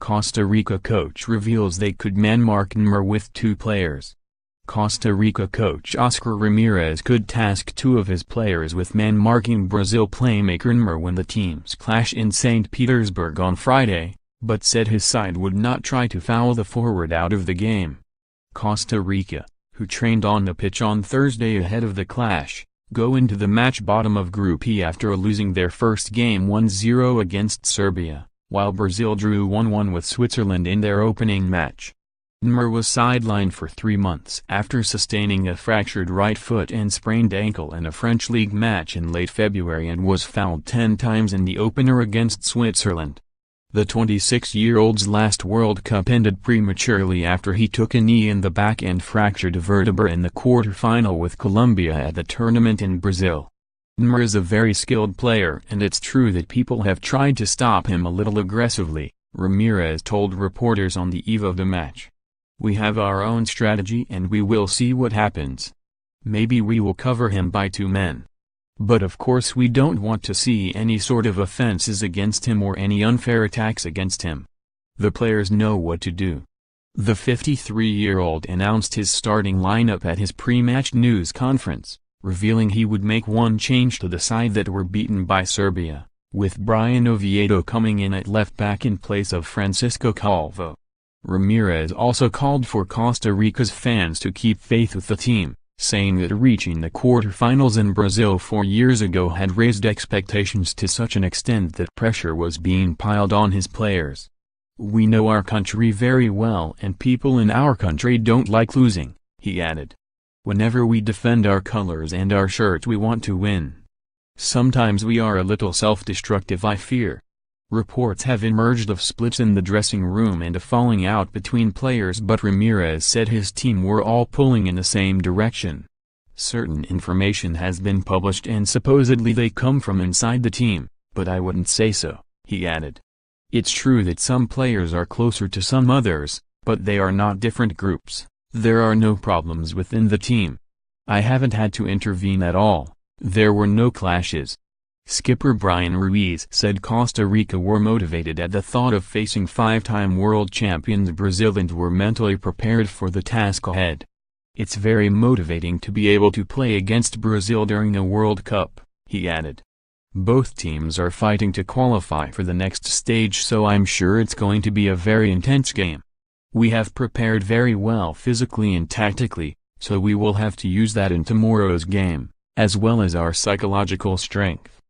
Costa Rica coach reveals they could man-mark Neymar with two players. Costa Rica coach Oscar Ramirez could task two of his players with man-marking Brazil playmaker Neymar when the teams clash in St Petersburg on Friday, but said his side would not try to foul the forward out of the game. Costa Rica, who trained on the pitch on Thursday ahead of the clash, go into the match bottom of Group E after losing their first game 1-0 against Serbia, while Brazil drew 1-1 with Switzerland in their opening match. Neymar was sidelined for 3 months after sustaining a fractured right foot and sprained ankle in a French league match in late February and was fouled 10 times in the opener against Switzerland. The 26-year-old's last World Cup ended prematurely after he took a knee in the back and fractured a vertebra in the quarter-final with Colombia at the tournament in Brazil. Neymar is a very skilled player and it's true that people have tried to stop him a little aggressively, Ramirez told reporters on the eve of the match. We have our own strategy and we will see what happens. Maybe we will cover him by 2 men. But of course we don't want to see any sort of offenses against him or any unfair attacks against him. The players know what to do. The 53-year-old announced his starting lineup at his pre-match news conference, revealing he would make one change to the side that were beaten by Serbia, with Brian Oviedo coming in at left back in place of Francisco Calvo. Ramirez also called for Costa Rica's fans to keep faith with the team, saying that reaching the quarterfinals in Brazil 4 years ago had raised expectations to such an extent that pressure was being piled on his players. We know our country very well and people in our country don't like losing, he added. Whenever we defend our colors and our shirt we want to win. Sometimes we are a little self-destructive, I fear. Reports have emerged of splits in the dressing room and a falling out between players, but Ramirez said his team were all pulling in the same direction. Certain information has been published and supposedly they come from inside the team, but I wouldn't say so, he added. It's true that some players are closer to some others, but they are not different groups. There are no problems within the team. I haven't had to intervene at all. There were no clashes. Skipper Brian Ruiz said Costa Rica were motivated at the thought of facing 5-time world champions Brazil and were mentally prepared for the task ahead. It's very motivating to be able to play against Brazil during a World Cup, he added. Both teams are fighting to qualify for the next stage, so I'm sure it's going to be a very intense game. We have prepared very well physically and tactically, so we will have to use that in tomorrow's game, as well as our psychological strength.